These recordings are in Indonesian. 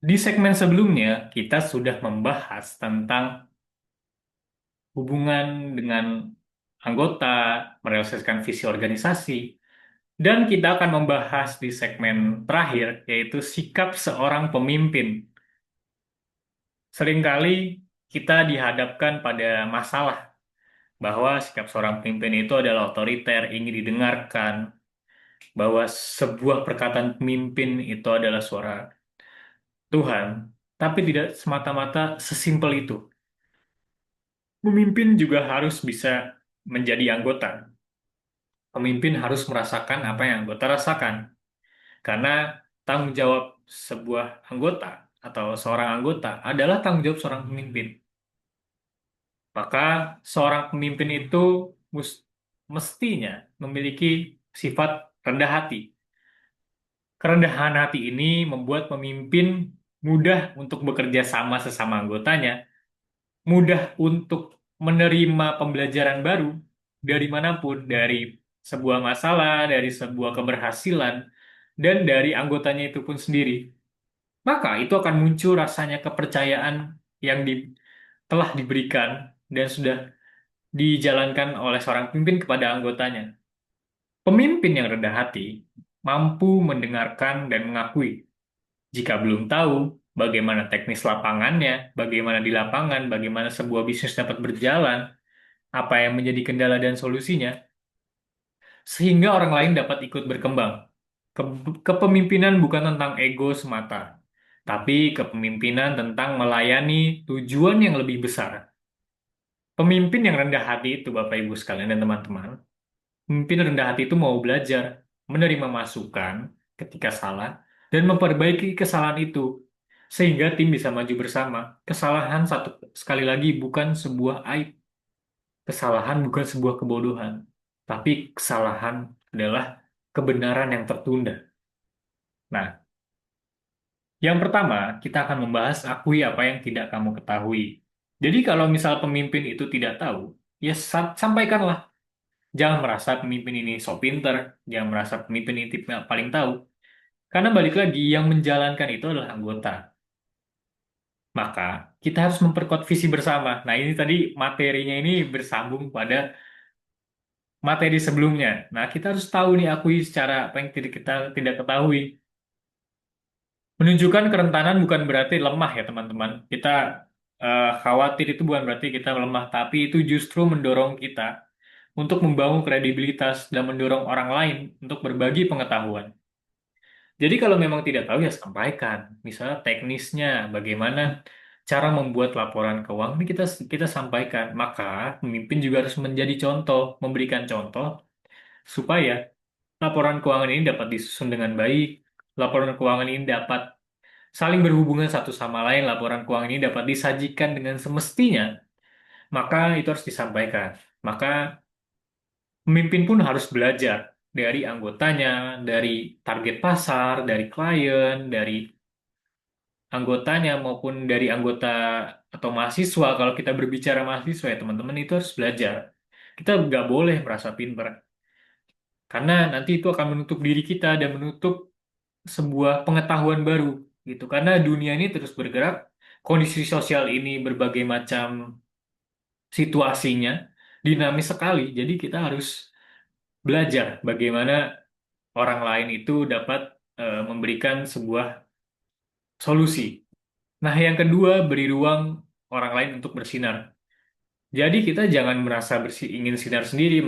Di segmen sebelumnya, kita sudah membahas tentang hubungan dengan anggota, merealisasikan visi organisasi, dan kita akan membahas di segmen terakhir, yaitu sikap seorang pemimpin. Seringkali kita dihadapkan pada masalah bahwa sikap seorang pemimpin itu adalah otoriter, ingin didengarkan, bahwa sebuah perkataan pemimpin itu adalah suara Tuhan, tapi tidak semata-mata sesimpel itu. Pemimpin juga harus bisa menjadi anggota. Pemimpin harus merasakan apa yang anggota rasakan. Karena tanggung jawab sebuah anggota atau seorang anggota adalah tanggung jawab seorang pemimpin. Maka seorang pemimpin itu mestinya memiliki sifat rendah hati. Kerendahan hati ini membuat pemimpin mudah untuk bekerja sama sesama anggotanya, mudah untuk menerima pembelajaran baru dari manapun, dari sebuah masalah, dari sebuah keberhasilan, dan dari anggotanya itu pun sendiri. Maka itu akan muncul rasanya kepercayaan yang telah diberikan dan sudah dijalankan oleh seorang pemimpin kepada anggotanya. Pemimpin yang rendah hati mampu mendengarkan dan mengakui. Jika belum tahu bagaimana teknis lapangannya, bagaimana di lapangan, bagaimana sebuah bisnis dapat berjalan, apa yang menjadi kendala dan solusinya, sehingga orang lain dapat ikut berkembang. Kepemimpinan bukan tentang ego semata, tapi kepemimpinan tentang melayani tujuan yang lebih besar. Pemimpin yang rendah hati itu, Bapak Ibu sekalian dan teman-teman, pemimpin rendah hati itu mau belajar, menerima masukan ketika salah, dan memperbaiki kesalahan itu, sehingga tim bisa maju bersama. Kesalahan satu sekali lagi bukan sebuah aib, kesalahan bukan sebuah kebodohan, tapi kesalahan adalah kebenaran yang tertunda. Nah, yang pertama, kita akan membahas akui apa yang tidak kamu ketahui. Jadi kalau misal pemimpin itu tidak tahu, ya sampaikanlah. Jangan merasa pemimpin ini sok pinter, jangan merasa pemimpin ini tipe yang paling tahu. Karena balik lagi, yang menjalankan itu adalah anggota. Maka kita harus memperkuat visi bersama. Nah ini tadi materinya ini bersambung pada materi sebelumnya. Nah kita harus tahu nih akui secara apa yang kita tidak ketahui. Menunjukkan kerentanan bukan berarti lemah ya teman-teman. Kita khawatir itu bukan berarti kita lemah, tapi itu justru mendorong kita untuk membangun kredibilitas dan mendorong orang lain untuk berbagi pengetahuan. Jadi kalau memang tidak tahu ya sampaikan. Misalnya teknisnya, bagaimana cara membuat laporan keuangan ini kita kita sampaikan. Maka pemimpin juga harus menjadi contoh, memberikan contoh supaya laporan keuangan ini dapat disusun dengan baik, laporan keuangan ini dapat saling berhubungan satu sama lain, laporan keuangan ini dapat disajikan dengan semestinya, maka itu harus disampaikan. Maka pemimpin pun harus belajar dari anggotanya, dari target pasar, dari klien, dari anggotanya maupun dari anggota atau mahasiswa. Kalau kita berbicara mahasiswa ya teman-teman itu harus belajar. Kita nggak boleh merasa pinter karena nanti itu akan menutup diri kita dan menutup sebuah pengetahuan baru gitu. Karena dunia ini terus bergerak, kondisi sosial ini berbagai macam situasinya dinamis sekali. Jadi kita harus belajar bagaimana orang lain itu dapat memberikan sebuah solusi. Nah, yang kedua, beri ruang orang lain untuk bersinar. Jadi kita jangan merasa ingin sinar sendiri,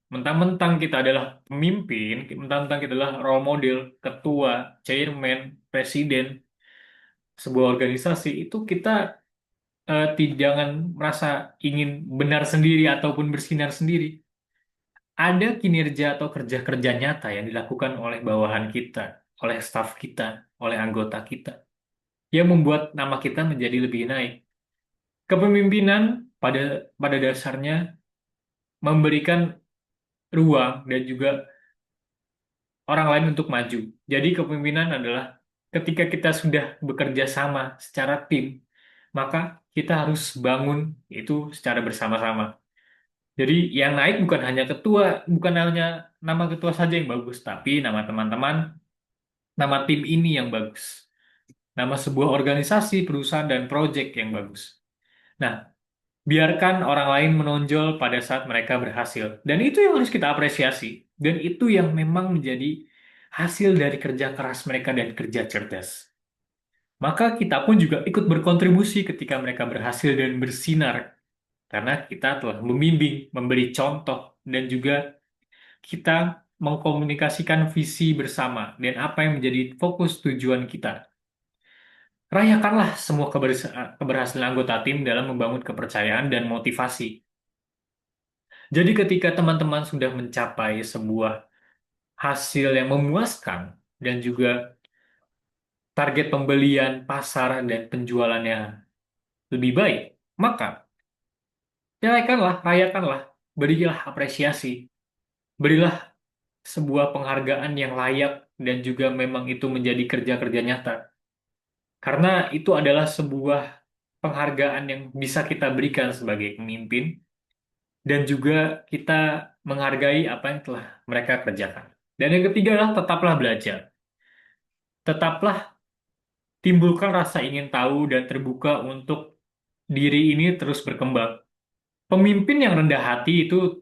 mentang-mentang kita adalah pemimpin, mentang-mentang kita adalah role model, ketua, chairman, presiden sebuah organisasi, itu kita jangan merasa ingin benar sendiri ataupun bersinar sendiri. Ada kinerja atau kerja-kerja nyata yang dilakukan oleh bawahan kita, oleh staf kita, oleh anggota kita, yang membuat nama kita menjadi lebih naik. Kepemimpinan pada pada dasarnya memberikan ruang dan juga orang lain untuk maju. Jadi kepemimpinan adalah ketika kita sudah bekerja sama secara tim, maka kita harus bangun itu secara bersama-sama. Jadi yang naik bukan hanya ketua, bukan hanya nama ketua saja yang bagus, tapi nama teman-teman, nama tim ini yang bagus. nama sebuah organisasi, perusahaan, dan proyek yang bagus. Nah, biarkan orang lain menonjol pada saat mereka berhasil. Dan itu yang harus kita apresiasi. Dan itu yang memang menjadi hasil dari kerja keras mereka dan kerja cerdas. Maka kita pun juga ikut berkontribusi ketika mereka berhasil dan bersinar. Karena kita telah membimbing, memberi contoh, dan juga kita mengkomunikasikan visi bersama dan apa yang menjadi fokus tujuan kita. Rayakanlah semua keberhasilan anggota tim dalam membangun kepercayaan dan motivasi. Jadi ketika teman-teman sudah mencapai sebuah hasil yang memuaskan dan juga target pembelian pasar dan penjualannya lebih baik, maka rayakanlah, berilah apresiasi, berilah sebuah penghargaan yang layak dan juga memang itu menjadi kerja-kerja nyata. Karena itu adalah sebuah penghargaan yang bisa kita berikan sebagai pemimpin dan juga kita menghargai apa yang telah mereka kerjakan. Dan yang ketiga adalah tetaplah belajar. Tetaplah timbulkan rasa ingin tahu dan terbuka untuk diri ini terus berkembang. Pemimpin yang rendah hati itu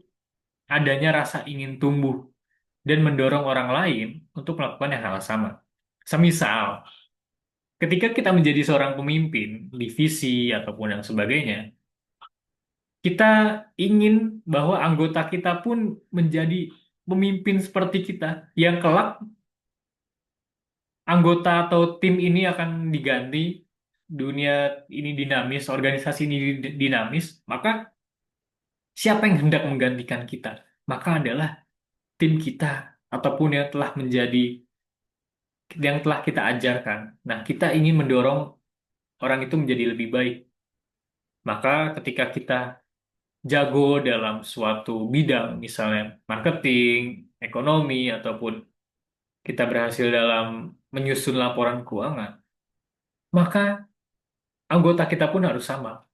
adanya rasa ingin tumbuh dan mendorong orang lain untuk melakukan yang hal sama. Semisal, ketika kita menjadi seorang pemimpin, divisi, ataupun yang sebagainya, kita ingin bahwa anggota kita pun menjadi pemimpin seperti kita, yang kelak anggota atau tim ini akan diganti, dunia ini dinamis, organisasi ini dinamis, maka siapa yang hendak menggantikan kita? Maka adalah tim kita ataupun yang telah kita ajarkan. Nah, kita ingin mendorong orang itu menjadi lebih baik. Maka ketika kita jago dalam suatu bidang, misalnya marketing, ekonomi, ataupun kita berhasil dalam menyusun laporan keuangan, maka anggota kita pun harus sama.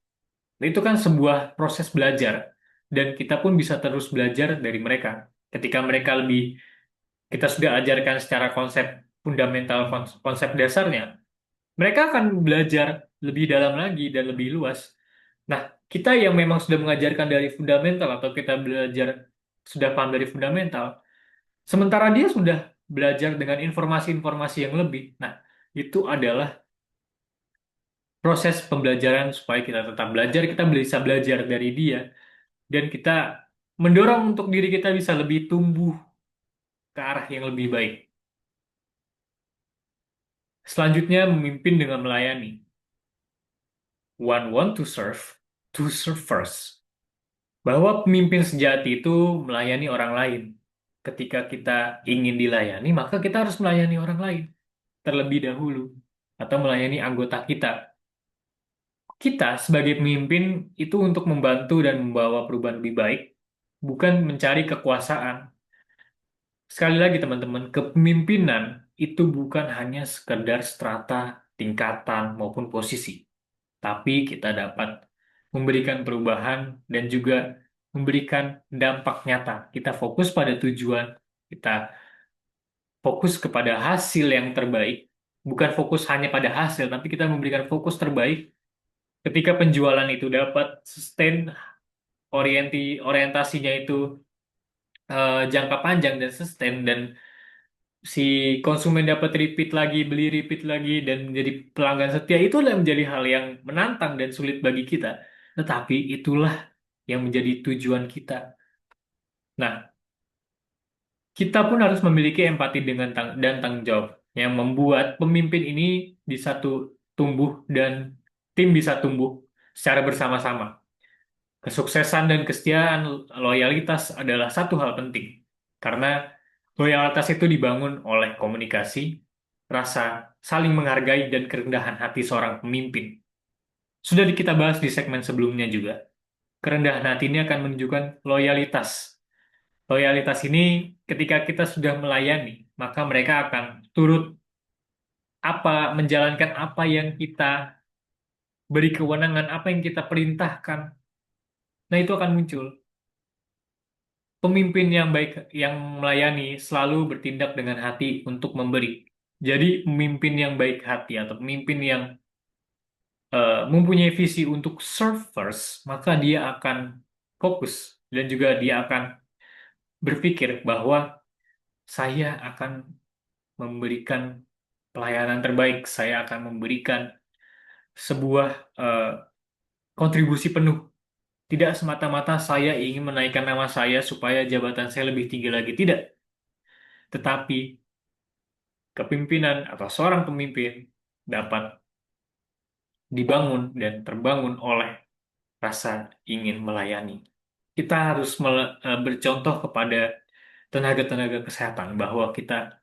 Nah, itu kan sebuah proses belajar, dan kita pun bisa terus belajar dari mereka. Ketika mereka kita sudah ajarkan secara konsep fundamental, konsep dasarnya, mereka akan belajar lebih dalam lagi dan lebih luas. Nah, kita yang memang sudah mengajarkan dari fundamental atau kita belajar sudah paham dari fundamental, sementara dia sudah belajar dengan informasi-informasi yang lebih. Nah, itu adalah proses pembelajaran supaya kita tetap belajar, kita bisa belajar dari dia, dan kita mendorong untuk diri kita bisa lebih tumbuh ke arah yang lebih baik. Selanjutnya, memimpin dengan melayani. One want to serve first. Bahwa pemimpin sejati itu melayani orang lain. Ketika kita ingin dilayani, maka kita harus melayani orang lain terlebih dahulu, atau melayani anggota kita. Kita sebagai pemimpin itu untuk membantu dan membawa perubahan lebih baik, bukan mencari kekuasaan. Sekali lagi teman-teman, kepemimpinan itu bukan hanya sekedar strata, tingkatan, maupun posisi. Tapi kita dapat memberikan perubahan dan juga memberikan dampak nyata. Kita fokus pada tujuan, kita fokus kepada hasil yang terbaik, bukan fokus hanya pada hasil, tapi kita memberikan fokus terbaik. Ketika penjualan itu dapat sustain, orientasinya itu jangka panjang dan sustain, dan si konsumen dapat repeat lagi, dan menjadi pelanggan setia, itulah yang menjadi hal yang menantang dan sulit bagi kita. Tetapi itulah yang menjadi tujuan kita. Nah, kita pun harus memiliki empati dan tanggung jawab yang membuat pemimpin ini bisa tumbuh dan tim bisa tumbuh secara bersama-sama. Kesuksesan dan kesetiaan, loyalitas adalah satu hal penting. Karena loyalitas itu dibangun oleh komunikasi, rasa saling menghargai, dan kerendahan hati seorang pemimpin. Sudah kita bahas di segmen sebelumnya juga. Kerendahan hati ini akan menunjukkan loyalitas. Loyalitas ini ketika kita sudah melayani, maka mereka akan turut menjalankan apa yang kita beri kewenangan, apa yang kita perintahkan. Nah, itu akan muncul. Pemimpin yang baik, yang melayani, selalu bertindak dengan hati untuk memberi. Jadi pemimpin yang baik hati atau pemimpin yang mempunyai visi untuk serve first, maka dia akan fokus dan juga dia akan berpikir bahwa saya akan memberikan pelayanan terbaik, saya akan memberikan sebuah eh, kontribusi penuh. Tidak semata-mata saya ingin menaikkan nama saya supaya jabatan saya lebih tinggi lagi, tidak. Tetapi kepemimpinan atau seorang pemimpin dapat dibangun dan terbangun oleh rasa ingin melayani. Kita harus bercontoh kepada tenaga-tenaga kesehatan bahwa kita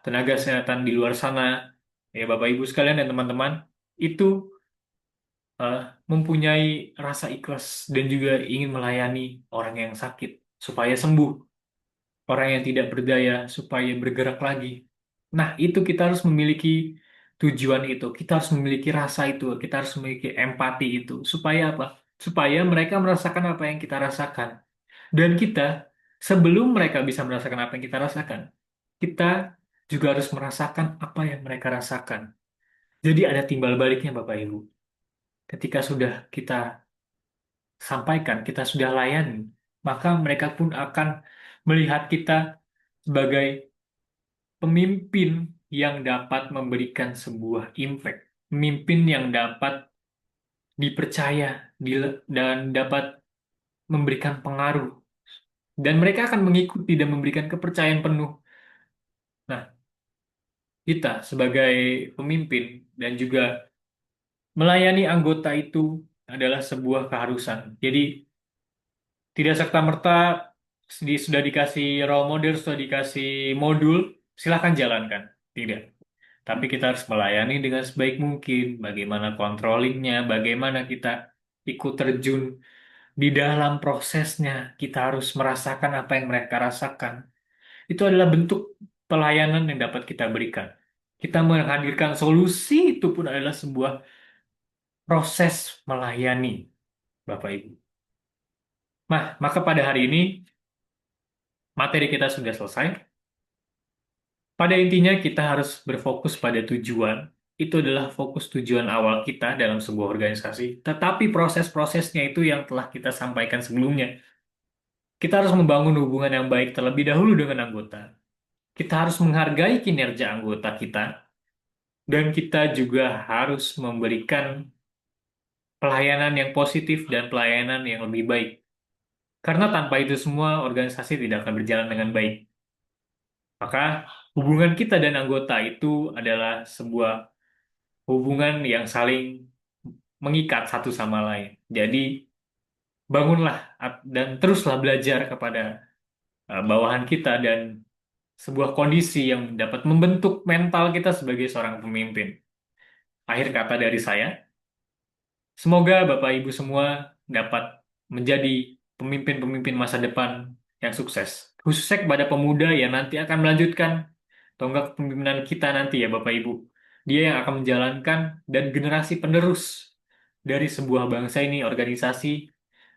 tenaga kesehatan di luar sana, ya Bapak Ibu sekalian dan teman-teman, itu eh, mempunyai rasa ikhlas dan juga ingin melayani orang yang sakit supaya sembuh, orang yang tidak berdaya supaya bergerak lagi. Nah, itu kita harus memiliki tujuan itu, kita harus memiliki rasa itu, kita harus memiliki empati itu, supaya apa? Supaya mereka merasakan apa yang kita rasakan. Dan kita, sebelum mereka bisa merasakan apa yang kita rasakan, kita juga harus merasakan apa yang mereka rasakan. Jadi ada timbal baliknya Bapak Ibu. Ketika sudah kita sampaikan, kita sudah layani, maka mereka pun akan melihat kita sebagai pemimpin yang dapat memberikan sebuah impact, pemimpin yang dapat dipercaya dan dapat memberikan pengaruh, dan mereka akan mengikuti dan memberikan kepercayaan penuh. Nah, kita sebagai pemimpin dan juga melayani anggota itu adalah sebuah keharusan. Jadi, tidak serta-merta sudah dikasih role model, sudah dikasih modul, silahkan jalankan. Tidak. Tapi kita harus melayani dengan sebaik mungkin. Bagaimana controllingnya, bagaimana kita ikut terjun di dalam prosesnya. Kita harus merasakan apa yang mereka rasakan. Itu adalah bentuk pelayanan yang dapat kita berikan. Kita menghadirkan solusi itu pun adalah sebuah proses melayani, Bapak Ibu. Nah, maka pada hari ini materi kita sudah selesai. Pada intinya kita harus berfokus pada tujuan. Itu adalah fokus tujuan awal kita dalam sebuah organisasi. Tetapi proses-prosesnya itu yang telah kita sampaikan sebelumnya. Kita harus membangun hubungan yang baik terlebih dahulu dengan anggota. Kita harus menghargai kinerja anggota kita. Dan kita juga harus memberikan pelayanan yang positif dan pelayanan yang lebih baik. Karena tanpa itu semua organisasi tidak akan berjalan dengan baik. Maka hubungan kita dan anggota itu adalah sebuah hubungan yang saling mengikat satu sama lain. Jadi bangunlah dan teruslah belajar kepada bawahan kita dan sebuah kondisi yang dapat membentuk mental kita sebagai seorang pemimpin. Akhir kata dari saya, semoga Bapak Ibu semua dapat menjadi pemimpin-pemimpin masa depan yang sukses. Khususnya kepada pemuda yang nanti akan melanjutkan tonggak kepemimpinan kita nanti ya Bapak Ibu. Dia yang akan menjalankan dan generasi penerus dari sebuah bangsa ini, organisasi,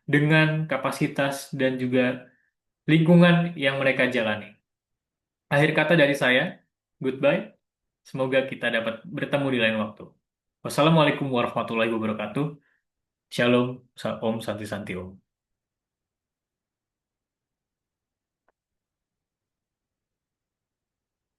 dengan kapasitas dan juga lingkungan yang mereka jalani. Akhir kata dari saya, goodbye. Semoga kita dapat bertemu di lain waktu. Wassalamualaikum warahmatullahi wabarakatuh. Shalom, Om Santi Santi Om.